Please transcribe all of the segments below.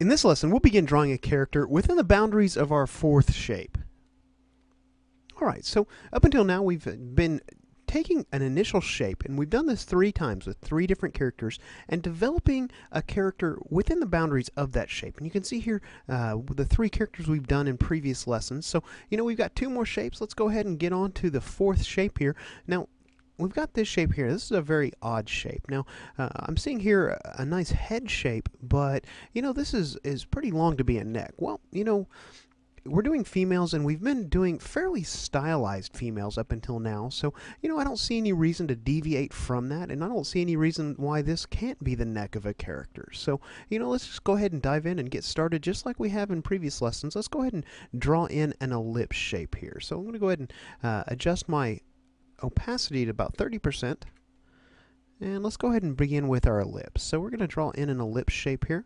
In this lesson, we'll begin drawing a character within the boundaries of our fourth shape. Alright, so up until now we've been taking an initial shape, and we've done this 3 times with 3 different characters, and developing a character within the boundaries of that shape. And you can see here the 3 characters we've done in previous lessons. So, we've got 2 more shapes. Let's go ahead and get on to the 4th shape here. Now, we've got this shape here. This is a very odd shape. Now, I'm seeing here a nice head shape, but, this is pretty long to be a neck. Well, we're doing females, and we've been doing fairly stylized females up until now, so, I don't see any reason to deviate from that, and I don't see any reason why this can't be the neck of a character. So, let's just go ahead and dive in and get started just like we have in previous lessons. Let's go ahead and draw in an ellipse shape here. So I'm going to go ahead and adjust my opacity to about 30%, and let's go ahead and begin with our ellipse. So we're going to draw in an ellipse shape here.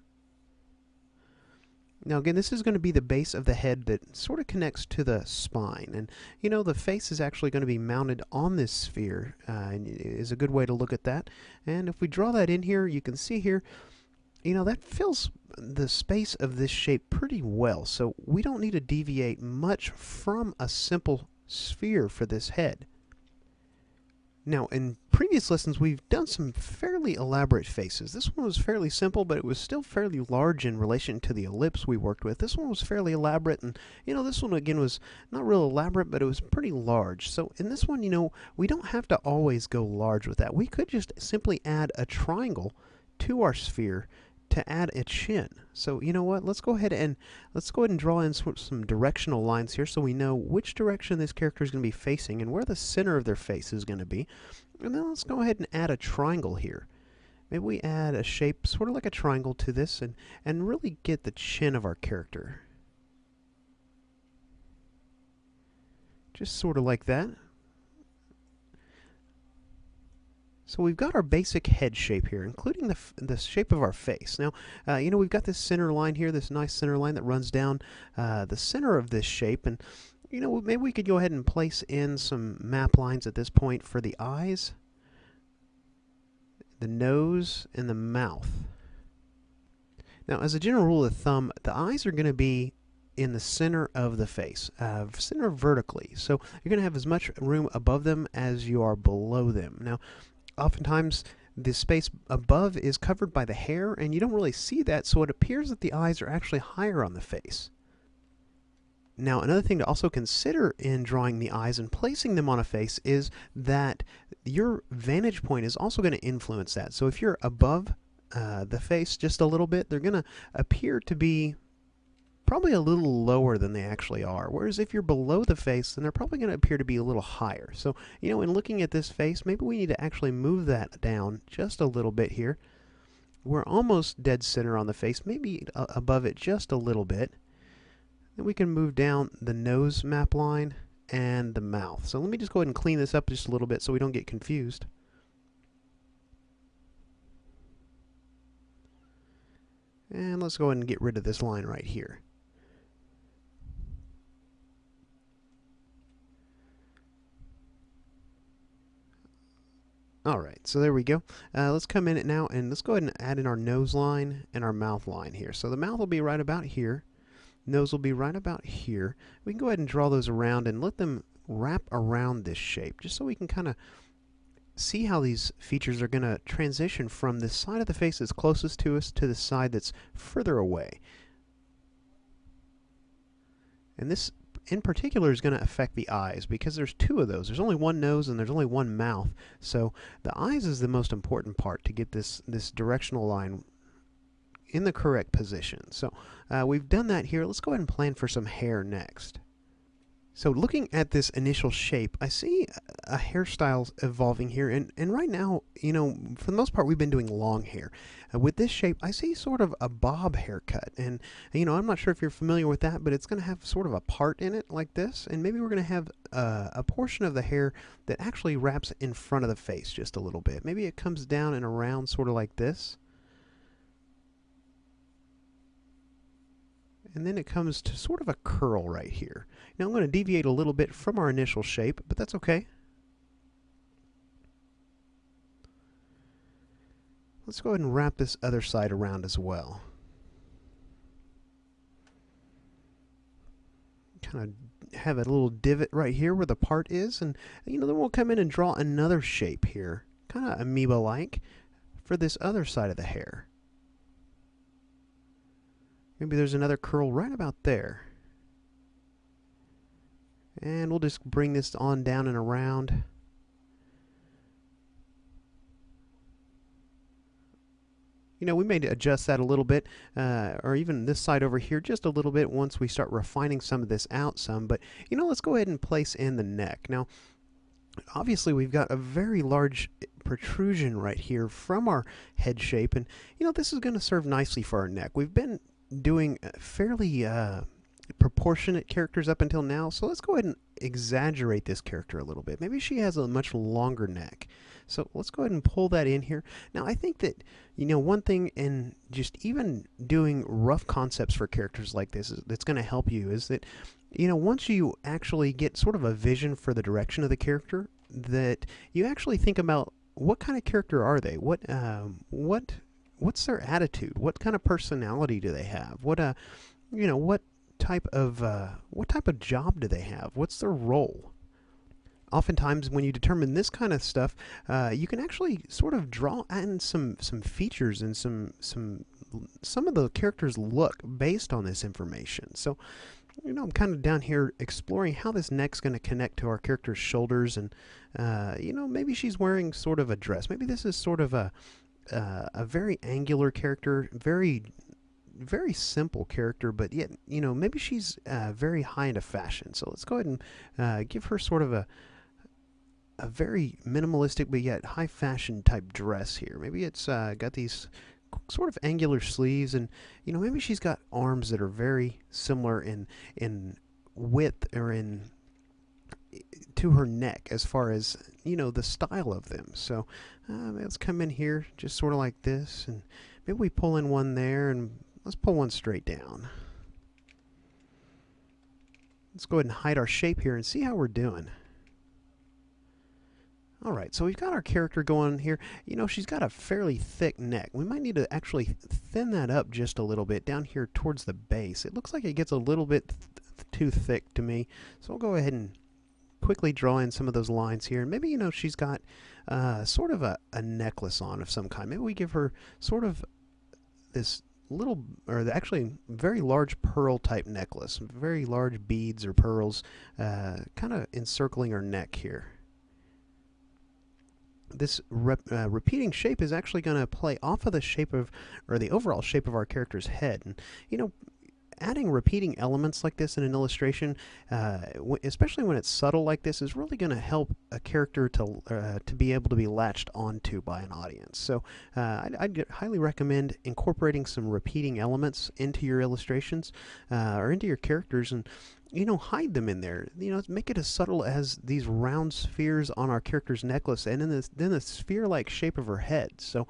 Now again, this is going to be the base of the head that sort of connects to the spine, and the face is actually going to be mounted on this sphere, and is a good way to look at that. And if we draw that in here, you can see here, that fills the space of this shape pretty well, so we don't need to deviate much from a simple sphere for this head. Now, in previous lessons, we've done some fairly elaborate faces. This one was fairly simple, but it was still fairly large in relation to the ellipse we worked with. This one was fairly elaborate, and, this one, again, was not real elaborate, but it was pretty large. So in this one, we don't have to always go large with that. We could just simply add a triangle to our sphere to add a chin. So you know what, let's go ahead and draw in some directional lines here so we know which direction this character is going to be facing and where the center of their face is going to be. And then let's go ahead and add a triangle here. Maybe we add a shape sort of like a triangle to this, and really get the chin of our character. Just sort of like that. So we've got our basic head shape here, including the shape of our face. Now, we've got this center line here, this nice center line that runs down the center of this shape. And, maybe we could go ahead and place in some map lines at this point for the eyes, the nose, and the mouth. Now, as a general rule of thumb, the eyes are going to be in the center of the face, center vertically. So you're going to have as much room above them as you are below them. Now, oftentimes the space above is covered by the hair, and you don't really see that, so it appears that the eyes are actually higher on the face. Now, another thing to also consider in drawing the eyes and placing them on a face is that your vantage point is also going to influence that. So if you're above the face just a little bit, they're going to appear to be probably a little lower than they actually are. Whereas if you're below the face, then they're probably going to appear to be a little higher. So, in looking at this face, maybe we need to actually move that down just a little bit here. We're almost dead center on the face, maybe above it just a little bit. Then we can move down the nose map line and the mouth. So let me just go ahead and clean this up just a little bit so we don't get confused. And let's go ahead and get rid of this line right here. Alright, so there we go. Let's come in it now, and let's go ahead and add in our nose line and our mouth line here. So the mouth will be right about here. Nose will be right about here. We can go ahead and draw those around and let them wrap around this shape, just so we can kind of see how these features are going to transition from the side of the face that's closest to us to the side that's further away. And this in particular is going to affect the eyes, because there's 2 of those. There's only one nose and there's only one mouth. So the eyes is the most important part to get this directional line in the correct position. So we've done that here. Let's go ahead and plan for some hair next. So looking at this initial shape, I see a hairstyle evolving here, and right now, for the most part, we've been doing long hair. With this shape, I see sort of a bob haircut, and I'm not sure if you're familiar with that, but it's going to have sort of a part in it like this, and maybe we're going to have a portion of the hair that actually wraps in front of the face just a little bit. Maybe it comes down and around sort of like this. And then it comes to sort of a curl right here. Now I'm going to deviate a little bit from our initial shape, but that's okay. Let's go ahead and wrap this other side around as well. kind of have a little divot right here where the part is, and then we'll come in and draw another shape here, kind of amoeba-like, for this other side of the hair. Maybe there's another curl right about there. And we'll just bring this on down and around. We may adjust that a little bit, or even this side over here just a little bit once we start refining some of this out some. But, let's go ahead and place in the neck. Now, obviously we've got a very large protrusion right here from our head shape, and, this is going to serve nicely for our neck. We've been doing fairly proportionate characters up until now, so let's go ahead and exaggerate this character a little bit. Maybe she has a much longer neck, so let's go ahead and pull that in here. Now, I think that one thing in just even doing rough concepts for characters like this that's going to help you is that once you actually get sort of a vision for the direction of the character, that you actually think about what kind of character are they, what's their attitude, what kind of personality do they have, what type of job do they have? What's their role? Oftentimes, when you determine this kind of stuff, you can actually sort of draw in some features and some of the character's look based on this information. So, I'm kind of down here exploring how this neck's going to connect to our character's shoulders, and maybe she's wearing sort of a dress. Maybe this is sort of a very angular character, very simple character, but yet, maybe she's very high into fashion. So let's go ahead and give her sort of a very minimalistic but yet high fashion type dress here. Maybe it's got these sort of angular sleeves, and maybe she's got arms that are very similar in width or to her neck as far as the style of them. So let's come in here just sort of like this, and maybe we pull in one there, and let's pull one straight down. Let's go ahead and hide our shape here and see how we're doing. Alright, so we've got our character going here. She's got a fairly thick neck. We might need to actually thin that up just a little bit down here towards the base. It looks like it gets a little bit too thick to me. So I'll go ahead and quickly draw in some of those lines here. And maybe, she's got sort of a necklace on of some kind. Maybe we give her sort of this little, or actually very large pearl type necklace, very large beads or pearls kind of encircling her neck here. This repeating shape is actually going to play off of the shape of, or the overall shape of our character's head. And adding repeating elements like this in an illustration, especially when it's subtle like this, is really going to help a character to be able to be latched onto by an audience. So I'd highly recommend incorporating some repeating elements into your illustrations or into your characters, and hide them in there. Make it as subtle as these round spheres on our character's necklace, and then the sphere-like shape of her head. So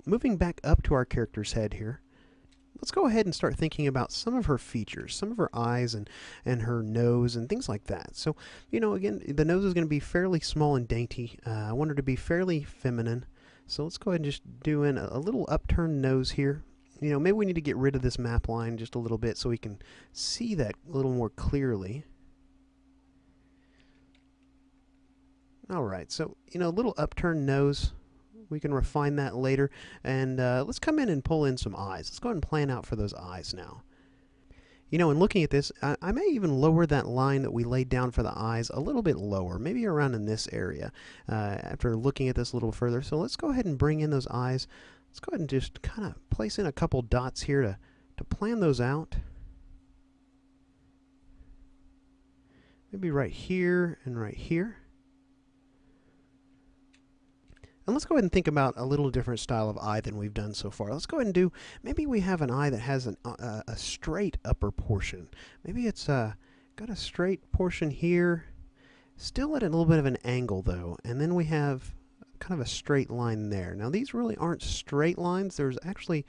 moving back up to our character's head here, let's go ahead and start thinking about some of her features, some of her eyes and her nose and things like that. So, again, the nose is going to be fairly small and dainty. I want her to be fairly feminine. So let's go ahead and just do in a little upturned nose here. Maybe we need to get rid of this map line just a little bit so we can see that a little more clearly. Alright, so, a little upturned nose. We can refine that later. And let's come in and pull in some eyes. Let's go ahead and plan out for those eyes now. In looking at this, I may even lower that line that we laid down for the eyes a little bit lower, maybe around in this area, after looking at this a little further. So let's go ahead and bring in those eyes. Let's go ahead and just kind of place in a couple dots here to plan those out. Maybe right here and right here. And let's go ahead and think about a little different style of eye than we've done so far. Let's go ahead and maybe we have an eye that has a straight upper portion. Maybe it's got a straight portion here, still at a little bit of an angle though, and then we have kind of a straight line there. Now these really aren't straight lines. There's actually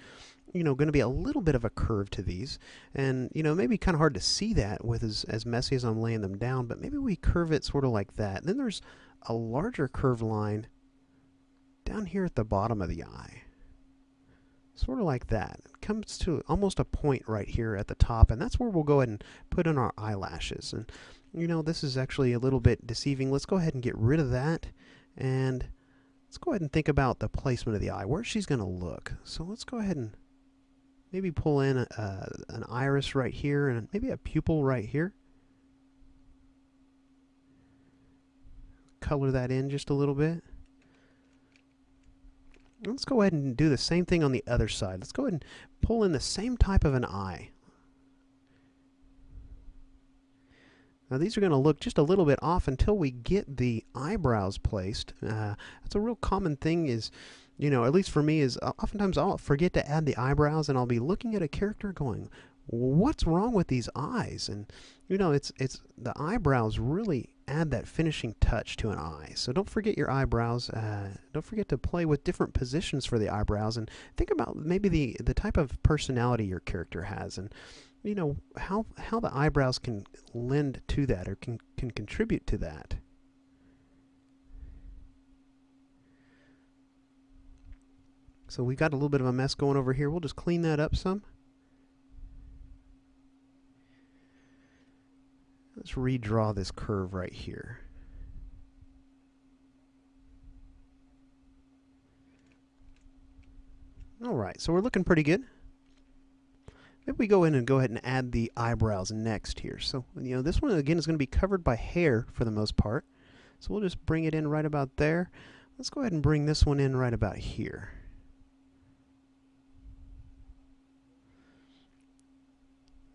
going to be a little bit of a curve to these, and maybe kind of hard to see that with as messy as I'm laying them down, but maybe we curve it sort of like that. And then there's a larger curved line down here at the bottom of the eye. Sort of like that. It comes to almost a point right here at the top, and that's where we'll go ahead and put in our eyelashes. And you know, this is actually a little bit deceiving. Let's go ahead and get rid of that, and let's go ahead and think about the placement of the eye, where she's going to look. So let's go ahead and maybe pull in an iris right here, and maybe a pupil right here. Color that in just a little bit. Let's go ahead and do the same thing on the other side. Let's go ahead and pull in the same type of an eye. Now these are going to look just a little bit off until we get the eyebrows placed. That's a real common thing is, you know, at least for me, is oftentimes I'll forget to add the eyebrows and I'll be looking at a character going, what's wrong with these eyes? And you know, it's the eyebrows really add that finishing touch to an eye. So don't forget your eyebrows. Don't forget to play with different positions for the eyebrows, and think about maybe the type of personality your character has, and you know how the eyebrows can lend to that, or can contribute to that. So we've got a little bit of a mess going over here. We'll just clean that up some. Let's redraw this curve right here. Alright, so we're looking pretty good. Maybe we go in and go ahead and add the eyebrows next here. So, you know, this one again is going to be covered by hair for the most part. So we'll just bring it in right about there. Let's go ahead and bring this one in right about here.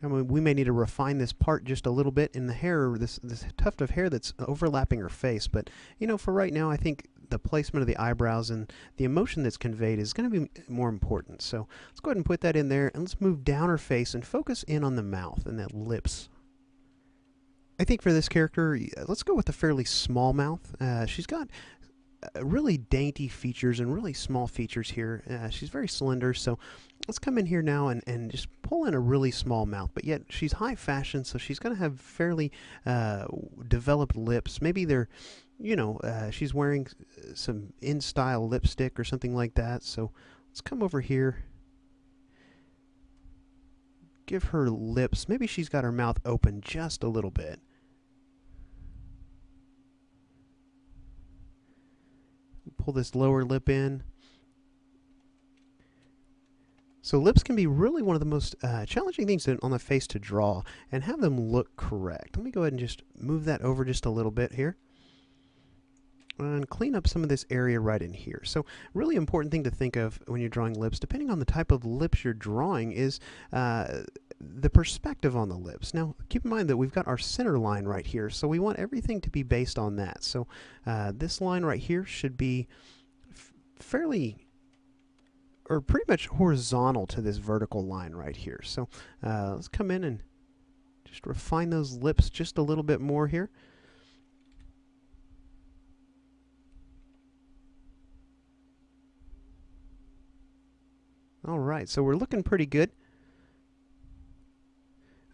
I mean, we may need to refine this part just a little bit in the hair, this tuft of hair that's overlapping her face. But, you know, for right now, I think the placement of the eyebrows and the emotion that's conveyed is going to be more important. So let's go ahead and put that in there, and let's move down her face and focus in on the mouth and that lips. I think for this character, let's go with a fairly small mouth. She's got really dainty features and really small features here. She's very slender, so let's come in here now and just pull in a really small mouth, but yet she's high fashion, so she's going to have fairly developed lips. Maybe they're, you know, she's wearing some in-style lipstick or something like that. So let's come over here, give her lips. Maybe she's got her mouth open just a little bit. Pull this lower lip in. So lips can be really one of the most challenging things on the face to draw and have them look correct. Let me go ahead and just move that over just a little bit here and clean up some of this area right in here. So really important thing to think of when you're drawing lips, depending on the type of lips you're drawing, is the perspective on the lips. Now keep in mind that we've got our center line right here, so we want everything to be based on that. So this line right here should be fairly, or pretty much horizontal to this vertical line right here. So let's come in and just refine those lips just a little bit more here. Alright, so we're looking pretty good.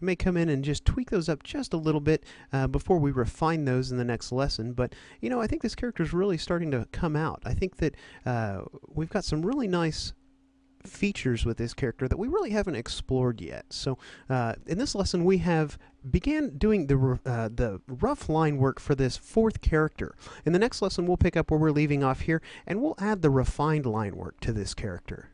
I may come in and just tweak those up just a little bit before we refine those in the next lesson. But, you know, I think this character is really starting to come out. I think that we've got some really nice features with this character that we really haven't explored yet. So in this lesson we have began doing the rough line work for this fourth character. In the next lesson we'll pick up where we're leaving off here, and we'll add the refined line work to this character.